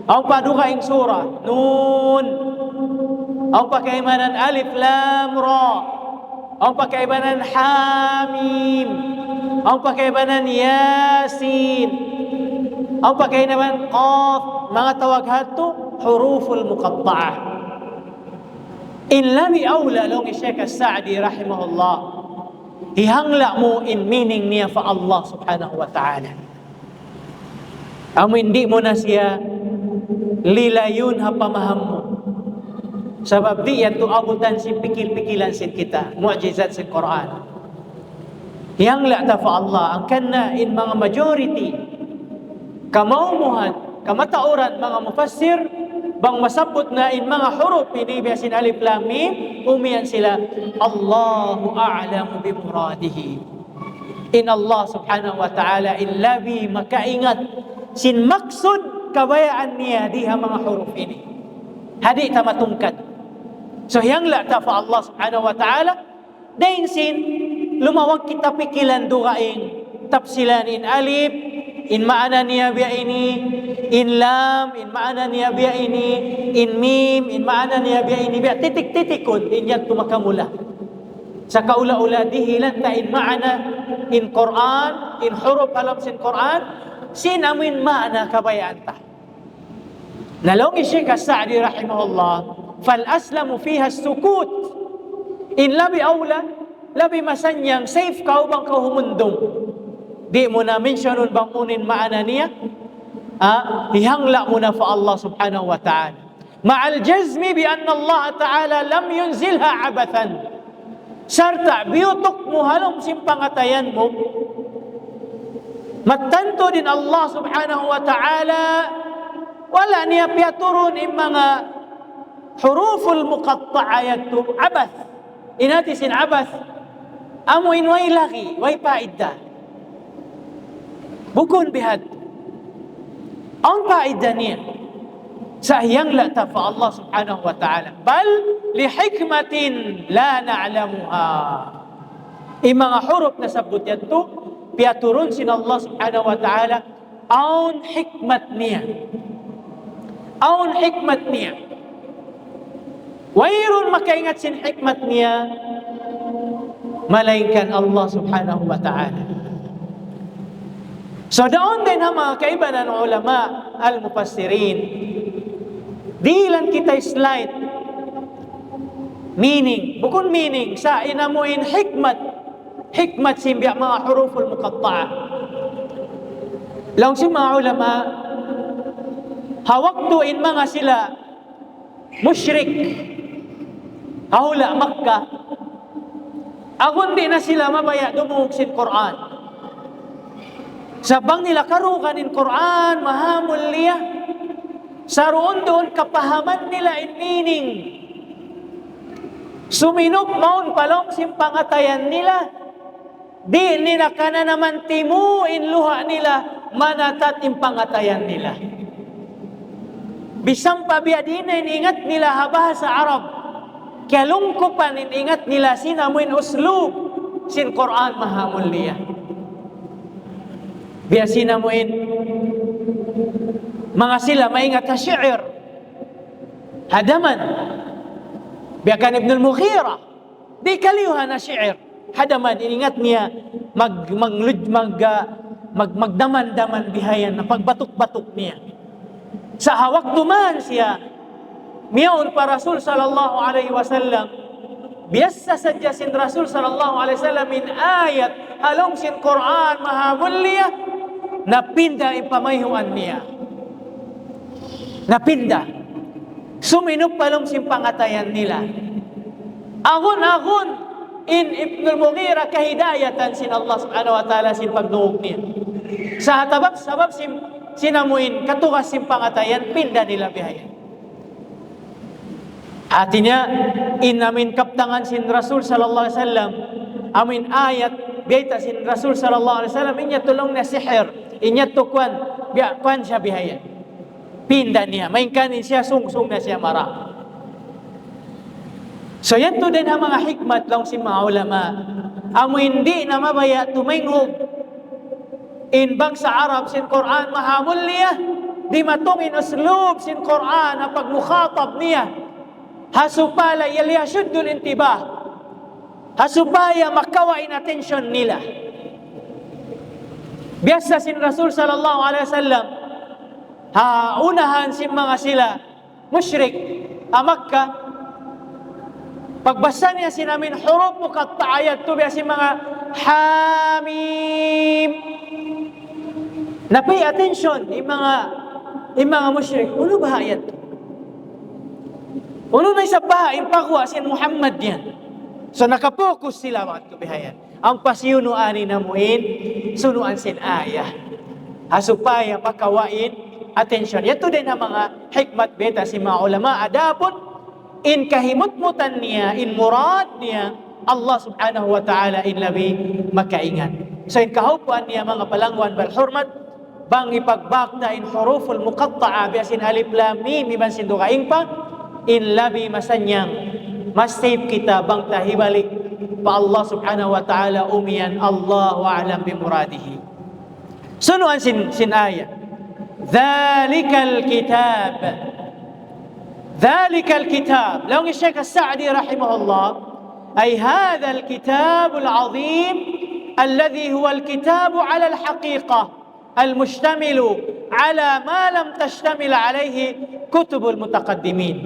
ang paduka ing surah nun ang pakaimanan alif lam ra ang pakaimanan hamim ang pakaimanan yasin ang pakaimanan qaf mga tawag hato huruful muqatta'ah. In lami awla long Sheikh Sa'di rahimahullah. Ihangla mo in meaning niya fa Allah subhanahu wa ta'ala. Amo hindi mo na siya lilayun ha pamaham mo. Sabab di yan tuabutan si pikil-pikilan sin kita. Mu'jizat sin Quran. Ihangla ta fa Allah. Ang kanna in mga majority kamaumuhan, kamatauran mga mufassir bang masabot na in mga huruf ini biasin alif lam mim umiyan sila Allahu a'lamu bi muradihi. In Allah subhanahu wa ta'ala illabi makaingat sin maksud kabayaan niya diha mga huruf ini. Hadi ta matungkad. So yang la ta fa Allah subhanahu wa ta'ala dain sin lumawag kita pikilan dugaing tafsilan in alif in maana niya biya ini, in lam, in maana niya biya ini, in mim, in maana niya biya ini, biya titik-titikon, in yan tumakamula. Sa kaula-ula, dihilan ta in maana, in Quran, in huruf alam sin Quran, sinamin maana kabayaan ta. Nalong Sheikh Sa'di rahimahullah, fal-aslamu fiha sukut, in labi awla, labi masanyang, safe ka bang kahumundong. Di mo na mentionun bangunin maana niya, ihangla mo na fa Allah subhanahu wa ta'ala. Ma'al jazmi bi anna Allah ta'ala lam yunzilha abathan. Sarta, biyutok mo halong simpangatayan mo. Magtanto din Allah subhanahu wa ta'ala, wala niya piyaturun yung mga huruful muqatta'ayat to abath. Inatisin abath. Amuin way laki, way paidda. Bukun bihad. Ang paida niya sa hiyang lata fa Allah subhanahu wa ta'ala. Bal li hikmatin la na'lamuha. Yung mga huruf na sabot yan to, piyaturun sin Allah subhanahu wa ta'ala ang hikmat niya. Ang hikmat niya. Wairun makaingat sin hikmat niya malaikan Allah subhanahu wa ta'ala. So doon din ha mga kaibanan ng ulama al-mufassirin, di lang kita slide meaning, bukun meaning sa inamuin hikmat simbiya mga huruful muqatta'a. Lang si mga ulama hawak tuin mga sila musyrik hawla Makkah agun di na sila mabaya dumug sin Quran. Sabang nila karukan in Quran, mahamul liya. Saroon doon kapahaman nila in meaning. Suminop maun palong simpangatayan nila. Di nila kana naman timu in luha nila, manatat in pangatayan nila. Bisang pabiadin na iningat nila habah sa Arab. Kaya lungkupan iningat nila sinamuin uslub sin Quran mahamul liya. Biasina mo mga sila maingat ka syi'ir hadaman biakan Ibn al-Mughira di kaliuhan na syi'ir hadaman iningat niya magdaman-daman bihayan na pagbatok-batok niya. Sa hawak duman siya, miyaon pa Rasul sallallahu alaihi wasallam, biasa saja sin Rasul sallallahu alaihi wasallam min ayat halong sin Quran mahamulya, napinda ipamayhuan niya. Napinda. Suminup palong sin pangatayan nila. Agun-agun in Ibnul Mughira kahidayatan sin Allah subhanahu wa ta'ala sin pagduog niya. Sa sabab sinamuin katukas sin pangatayan, pinda nila bihayan. Artinya, inamin kaptangan sin Rasul sallallahu alaihi wasallam, amin ayat, biyata sin Rasul sallallahu alaihi wasallam, inya tulong na sihir, inya tukwan, kwan siya bihayan. Pinda niya, mainkanin siya, sung-sung na siya marah. So yan to din ang mga hikmat lang si mga ulama. Amo hindi na mabaya tumingog inbang sa Arab sin Quran mahamul niya, di matungin uslub sin Quran na pagmukhatab niya. Hasupala yaliyashuddul intibah. Hasupaya makawain attention nila. Biasa sin Rasul sallallahu alaihi wasallam, unahan sin mga sila musyrik Makkah. Pagbasa niya sinamin huruf muqatta'ayat to biasa mga hamim. Napay attention yung mga musyrik. Uno ba ayat to? Uno na isa pa impakwa sin Muhammad yan. So nakapokus sila mga tubihayan. Ang pasiyunuan na muin sunuan sin ayah. Hasupaya makawain attention. Yato din ang mga hikmat beta si mga ulama adapon in kahimut-mutan niya, in murad niya, Allah subhanahu wa ta'ala in labi makaingan. So in kahupuan niya mga palangwan bal hurmat, bang ipagbakta in huruful muqatta'a biasin alif lam mim iban sindo kaing pa, in labi masanyang, mas safe kita bang tahibalik pa Allah subhanahu wa ta'ala umiyan, Allahu a'lam bi muradihi. Sunuan sin ayat. Dhalikal kitab. ذلك الكتاب لو الشيخ السعدي رحمه الله أي هذا الكتاب العظيم الذي هو الكتاب على الحقيقة المشتمل على ما لم تشتمل عليه كتب المتقدمين.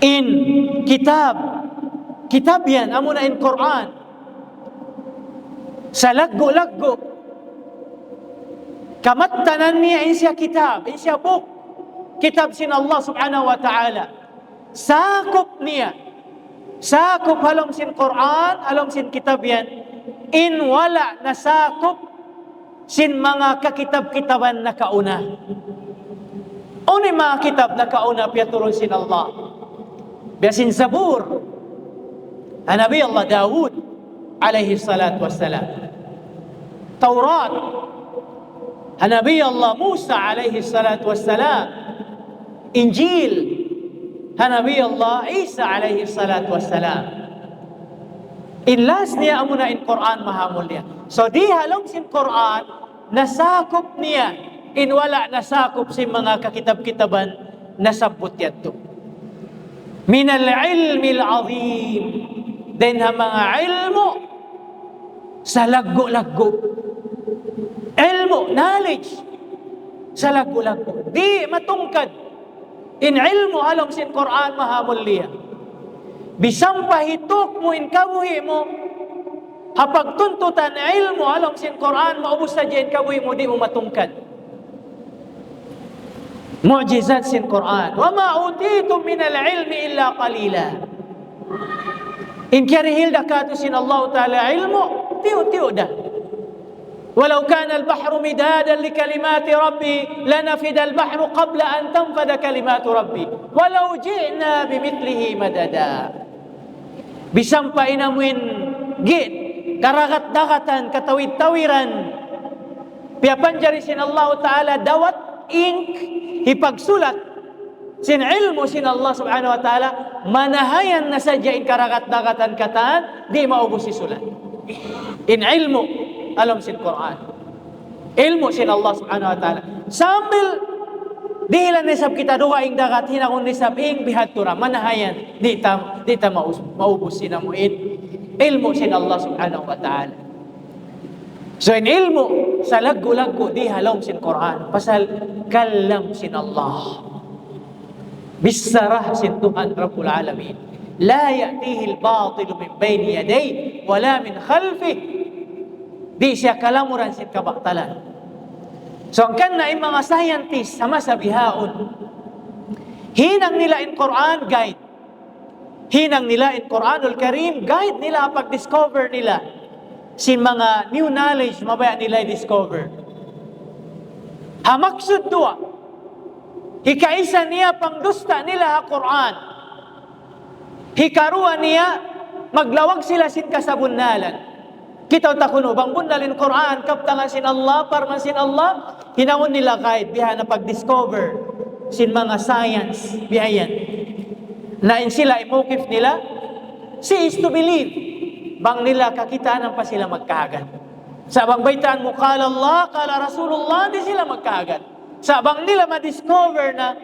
إن كتاب ين أمنا إن قرآن سلقو kamattanan niya insya kitab, insya book, kitab sin Allah subhanahu wa ta'ala. Sakop niya, sakop halong sin Quran, halong sin kitab yan, in wala na sakop sin mga kakitab-kitaban na kauna. Ano mga kitab na kauna piyaturun sin Allah? Biasin Zabur, Nabi Allah Dawud, alaihi salatu wassalam. Taurat, Nabi Allah Musa alaihi salatu wassalam. Injil, Nabi Allah Isa alaihi salatu wassalam. Inlas niya amuna in Quran mahamul niya. So di halong sin Quran nasakop niya in wala nasakop sin mga kakitab-kitaban nasabot yato. Min al-ilmi al-azim, den ha mga ilmo sa laggo-laggo. Ilmu, knowledge, sa lago-lago. Di matungkad. In ilmu halong sin Quran mahamul liya. Bisang pahitok mo in kabuhi mo, hapag tuntutan ilmu halong sin Quran, maubos na dyan kabuhi mo, di mo matungkad. Mu'jizat sin Quran. Wa ma'utitum min al-ilmi illa qalila. In karihil dakatu sin Allah Ta'ala ilmu, tiyo-tiyo dah. ولو كان البحر مدادا لكلمات ربي لنفد البحر قبل أن تنفد كلمات ربي ولو جئنا بمثله مددا. Bisampa inamuin git karagat-dagatan katawid-tawiran piapan jari sin Allah Ta'ala dawat ink hipagsulat sin ilmu sin Allah subhanahu wa ta'ala manahayan na sadya in karagat-dagatan kataan di maubos si sulat in ilmu alam sin Quran. Ilmu sin Allah subhanahu wa ta'ala. Sambil dihilan nisab kita duha ing dagat hinakon nisab ing bihatura manahayan di ta maubos sinamuin ilmu sin Allah subhanahu wa ta'ala. So in ilmu sa laggo-laggo di halom sin Quran pasal kalam sin Allah. Bisarah sin Tuhan Rabbul Alamin. La ya'tihi al-batil min bayni yadayhi wala min khalfih. Di siya kalamuran sin kabaktalan. So ang kan na yung mga scientist sama sa bihaon, hinang nila in Quran guide. Hinang nila in Quranul Karim guide nila pag-discover nila sin mga new knowledge mabaya nila i-discover. Hamaksud dua. Hikaisa niya pangdusta nila ha Quran. Hikaruan niya maglawag sila sin kasabunnalan. Kita takuno bang bundalin Quran kaptangan sin Allah parman sin Allah hinangon nila kahit biha na pag-discover sin mga science bihayan. Na in sila imukif nila see is to believe. Bang nila kakitaan pa sila magkaagad. Sa bang baitaan mo kala Allah, kala Rasulullah, di sila magkaagad. Sa bang nila ma-discover na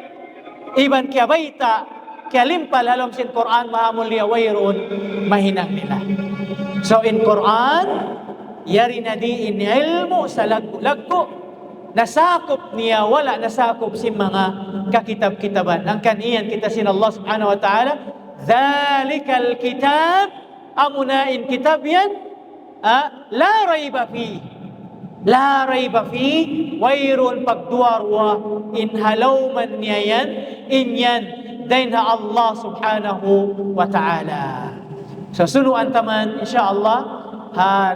iban kya baita, kya limpal halom sin Quran mahamul liya wayroon, mahinang nila. So in Quran, yari na di in ilmu sa lagko-lagko, nasakop niya, wala nasakop si mga kakitab-kitaban. Ang kaniyan kita sin Allah subhanahu wa ta'ala, dhalikal kitab, amunain kitab yan, la rayba fi. La rayba fi, wayrun pagduarwa, in halawman niya yan, in yan, dahin ha Allah subhanahu wa ta'ala. So sunuan taman, insyaAllah,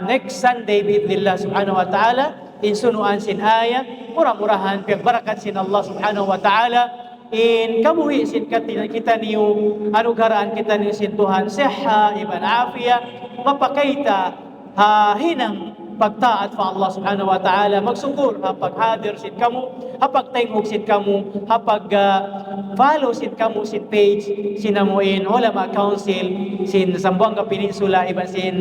next Sunday, bi'idnillah subhanahu wa ta'ala, in sunuan sin ayah, murah-murahan, piyag-barakat sin Allah subhanahu wa ta'ala, in kabuhi sin kita niyo anugaraan kita niyo sin Tuhan siha iban afiya mapakaita hinang pagtaat fa Allah subhanahu wa ta'ala magsukur hapag hadir sin kamu hapag taingog sin kamu hapag follow sin kamu sin page sinamuin ulama council sin Zamboanga Peninsula iban sin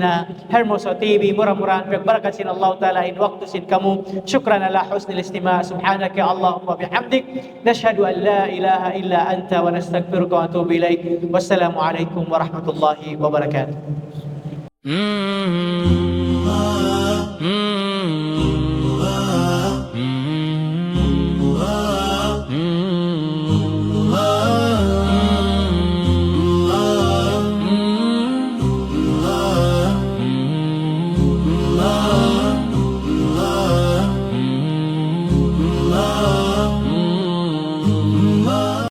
Hermoso TV murah-murahan barakat sin Allah ta'ala in waktu sin kamu syukran ala husnil istima' subhanaka Allahumma bihamdik nashhadu an la ilaha illa anta wa nastaghfiruka wa atubu ilaik wassalamu alaikum warahmatullahi wabarakatuh.